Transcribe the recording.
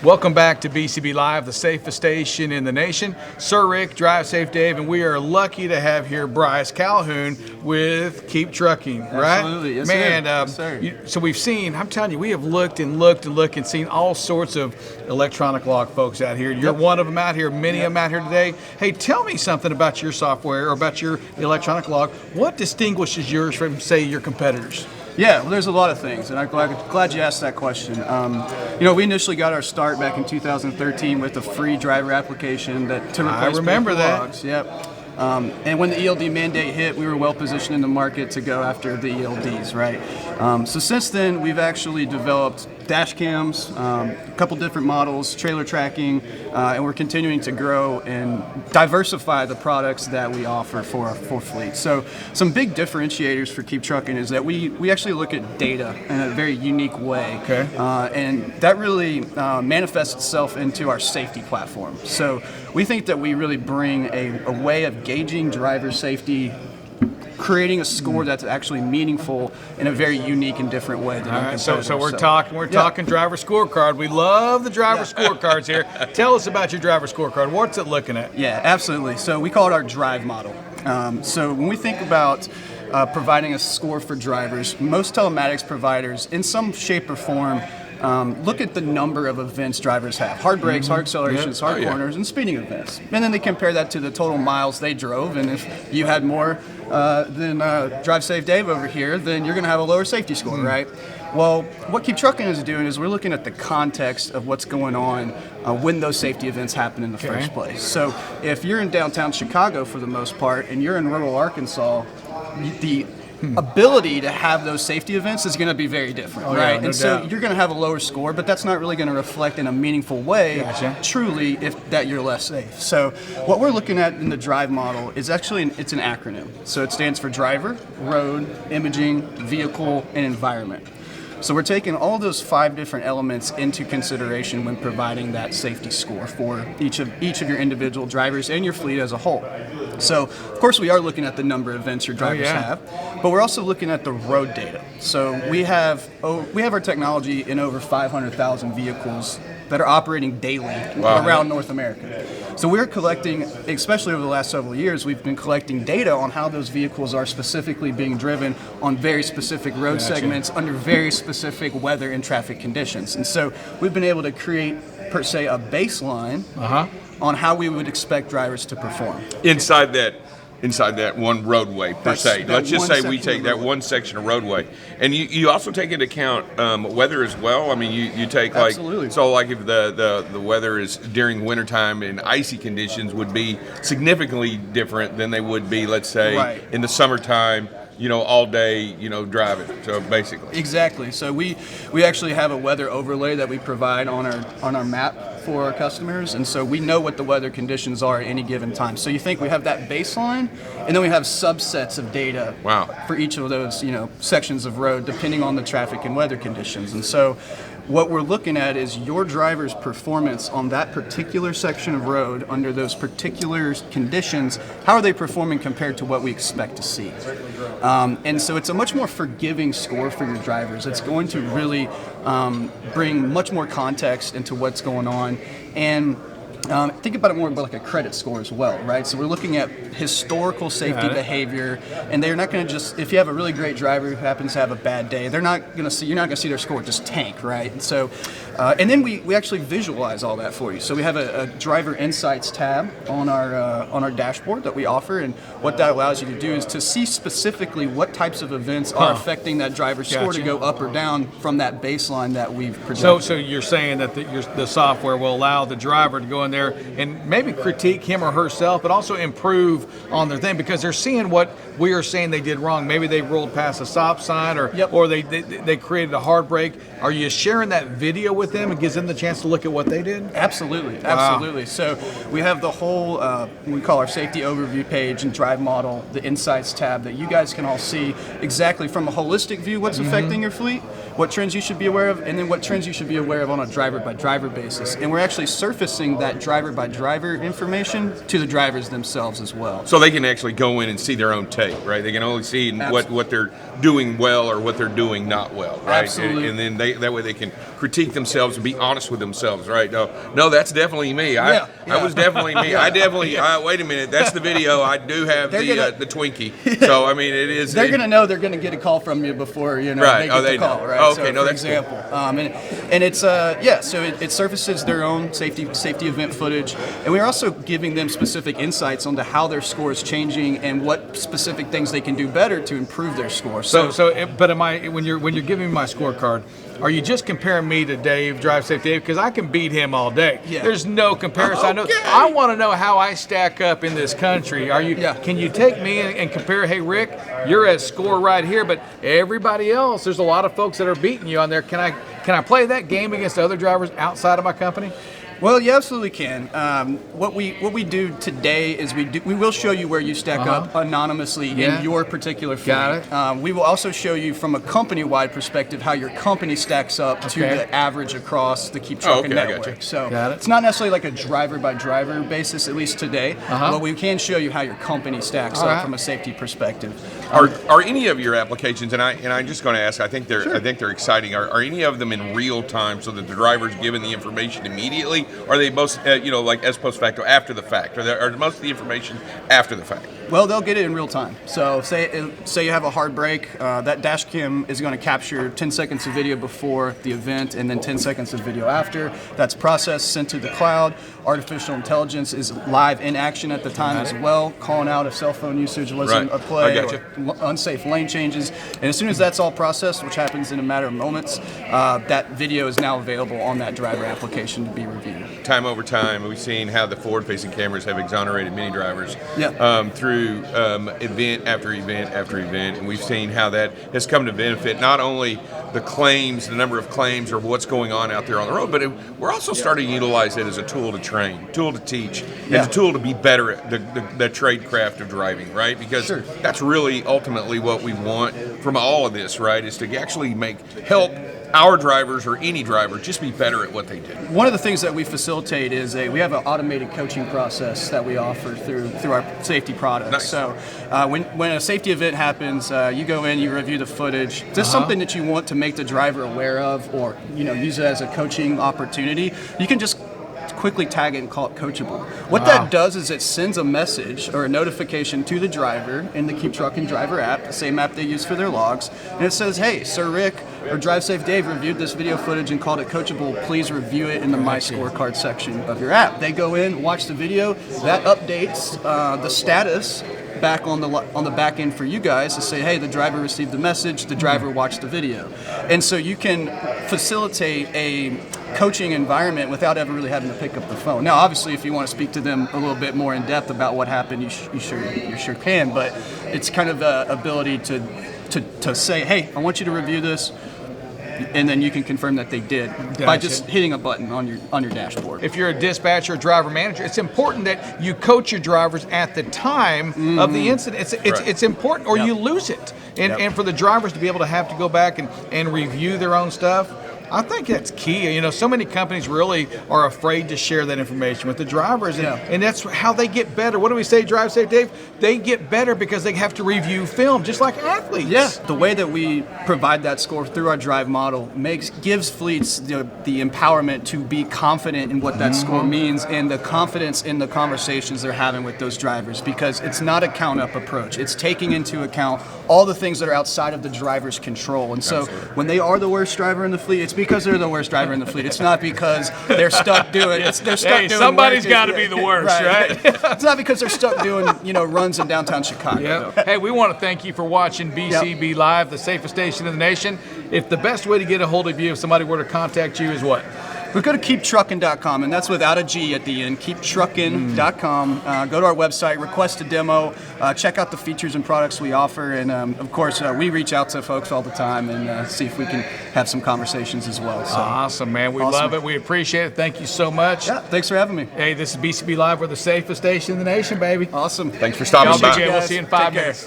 Welcome back to BCB Live, the safest station in the nation. Sir Rick, Drive Safe Dave, and we are lucky to have here Bryce Calhoun with KeepTruckin, right? Absolutely, yes, man. sir. Yes, sir. So we've seen, I'm telling you, we have looked and seen all sorts of electronic log folks out here. You're one of them out here, many of them out here today. Hey, tell me something about your software or about your electronic log. What distinguishes yours from, say, your competitors? Yeah, well, there's a lot of things, and I'm glad you asked that question. We initially got our start back in 2013 with a free driver application to replace I remember that. logs. Yep. And when the ELD mandate hit, we were well positioned in the market to go after the ELDs, right? So since then, we've actually developed dash cams, a couple different models, trailer tracking, and we're continuing to grow and diversify the products that we offer for fleet. So some big differentiators for KeepTruckin is that we actually look at data in a very unique way. Okay. And that really manifests itself into our safety platform. So we think that we really bring a way of gauging driver safety, creating a score that's actually meaningful in a very unique and different way than our competitors. So we're talking driver scorecard. We love the driver scorecards here. Tell us about your driver scorecard. What's it looking at? Yeah, absolutely. So we call it our drive model. So when we think about providing a score for drivers, most telematics providers, in some shape or form, look at the number of events drivers have. Hard brakes, hard accelerations, hard corners, and speeding events. And then they compare that to the total miles they drove. And if you had more than Drive Safe Dave over here, then you're going to have a lower safety score, right? Well, what KeepTruckin is doing is we're looking at the context of what's going on when those safety events happen in the first place. So if you're in downtown Chicago for the most part and you're in rural Arkansas, the ability to have those safety events is going to be very different, right? No and so doubt. You're going to have a lower score, but that's not really going to reflect in a meaningful way, truly, if that you're less safe. So what we're looking at in the drive model is actually it's an acronym. So it stands for driver, road, imaging, vehicle, and environment. So we're taking all those 5 different elements into consideration when providing that safety score for each of your individual drivers and your fleet as a whole. So, of course, we are looking at the number of events your drivers have, but we're also looking at the road data. So we have our technology in over 500,000 vehicles that are operating daily around North America. So we're collecting, especially over the last several years, we've been collecting data on how those vehicles are specifically being driven on very specific road segments under very specific weather and traffic conditions. And so we've been able to create, per se, a baseline on how we would expect drivers to perform. Inside that one roadway, per se. Let's just say we take that one section of roadway. And you also take into account weather as well. I mean, you take Absolutely. So like if the weather is during wintertime and icy conditions would be significantly different than they would be, let's say, in the summertime, all day, driving. So basically. Exactly. So we actually have a weather overlay that we provide on our map for our customers, and so we know what the weather conditions are at any given time. So you think we have that baseline, and then we have subsets of data for each of those, sections of road, depending on the traffic and weather conditions. And so what we're looking at is your driver's performance on that particular section of road under those particular conditions. How are they performing compared to what we expect to see? And so it's a much more forgiving score for your drivers. It's going to really bring much more context into what's going on. And think about it more like a credit score as well, right? So we're looking at historical safety behavior, and they're not going to just, if you have a really great driver who happens to have a bad day, you're not going to see their score just tank, right? And so, and then we actually visualize all that for you. So we have a driver insights tab on our dashboard that we offer, and what that allows you to do is to see specifically what types of events are affecting that driver's score to go up or down from that baseline that we've projected. So you're saying that the software will allow the driver to go in there and maybe critique him or herself, but also improve on their thing because they're seeing what we are saying they did wrong. Maybe they rolled past a stop sign or they created a hard brake. Are you sharing that video with them? It gives them the chance to look at what they did? Absolutely. So we have the whole, we call our safety overview page and drive model, the insights tab that you guys can all see exactly from a holistic view what's affecting your fleet, what trends you should be aware of, and then what trends you should be aware of on a driver-by-driver basis. And we're actually surfacing that driver-by-driver information to the drivers themselves as well. So they can actually go in and see their own tape, right? They can only see what they're doing well or what they're doing not well, right? Absolutely. And then that way they can critique themselves and be honest with themselves, right? No, that's definitely me. I was definitely me. I definitely. Wait a minute, that's the video. I do have the Twinkie. So I mean, it is. They're gonna know they're gonna get a call from you before they get the call, right? Oh, okay, so, no, for that's example, cool. And it's so it surfaces their own safety event footage, and we're also giving them specific insights onto how their score is changing and what specific things they can do better to improve their score. But when you're giving me my scorecard, are you just comparing me to Dave, Drive Safe Dave? Because I can beat him all day. Yeah. There's no comparison. Okay. I want to know how I stack up in this country. Are you? Yeah. Can you take me and compare? Hey, Rick, you're at score right here, but everybody else, there's a lot of folks that are beating you on there. Can I play that game against other drivers outside of my company? Well, you absolutely can. What we do today is we will show you where you stack up anonymously in your particular fleet. Got it. We will also show you from a company-wide perspective how your company stacks up to the average across the KeepTruckin network. So it's not necessarily like a driver-by-driver basis, at least today, but we can show you how your company stacks up from a safety perspective. Are any of your applications, and I'm just going to ask, I think they're exciting. Are any of them in real time so that the driver's given the information immediately? Or are they most, like as post facto, after the fact? Or most of the information after the fact? Well, they'll get it in real time. So say you have a hard brake, that dash cam is going to capture 10 seconds of video before the event and then 10 seconds of video after. That's processed, sent to the cloud. Artificial intelligence is live in action at the time as well, calling out if cell phone usage wasn't a play or unsafe lane changes. And as soon as that's all processed, which happens in a matter of moments, that video is now available on that driver application to be reviewed. Time over time, we've seen how the forward-facing cameras have exonerated many drivers through event after event after event, and we've seen how that has come to benefit not only the claims, the number of claims, or what's going on out there on the road, but we're also starting to utilize it as a tool to train, tool to teach, and a tool to be better at the trade craft of driving, right? Because that's really ultimately what we want from all of this, right? Is to actually help our drivers or any driver just be better at what they do. One of the things that we facilitate is we have an automated coaching process that we offer through our safety products. Nice. So when a safety event happens, you go in, you review the footage. If there's something that you want to make the driver aware of, or use it as a coaching opportunity, you can just quickly tag it and call it coachable. What that does is it sends a message or a notification to the driver in the KeepTruckin driver app, the same app they use for their logs, and it says, hey, Sir Rick or Drive Safe Dave reviewed this video footage and called it coachable. Please review it in the My Scorecard section of your app. They go in, watch the video, that updates the status back on the back end for you guys to say, hey, the driver received the message, the driver watched the video. And so you can facilitate a coaching environment without ever really having to pick up the phone. Now, obviously, if you want to speak to them a little bit more in depth about what happened, you sure can, but it's kind of the ability to say, hey, I want you to review this, and then you can confirm that they did by just hitting a button on your dashboard. If you're a dispatcher or driver manager, it's important that you coach your drivers at the time of the incident. It's important, or you lose it. And for the drivers to be able to have to go back and review their own stuff, I think that's key. So many companies really are afraid to share that information with the drivers, and that's how they get better. What do we say, Drive Safe Dave? They get better because they have to review film, just like athletes. Yeah, the way that we provide that score through our drive model gives fleets the empowerment to be confident in what that score means and the confidence in the conversations they're having with those drivers, because it's not a count-up approach. It's taking into account all the things that are outside of the driver's control. And so when they are the worst driver in the fleet, it's because they're the worst driver in the fleet. It's not because they're stuck doing. Doing somebody's got to be the worst, right? It's not because they're stuck doing runs in downtown Chicago. Yep. Hey, we want to thank you for watching BCB Live, the safest station in the nation. If the best way to get a hold of you, if somebody were to contact you, is what? But go to KeepTruckin.com, and that's without a G at the end, KeepTruckin.com. Go to our website, request a demo, check out the features and products we offer, and of course, we reach out to folks all the time and see if we can have some conversations as well. So, awesome, man. We love it. We appreciate it. Thank you so much. Yeah, thanks for having me. Hey, this is BCB Live. We're the safest station in the nation, baby. Awesome. Thanks for stopping by. We'll see you in 5 minutes.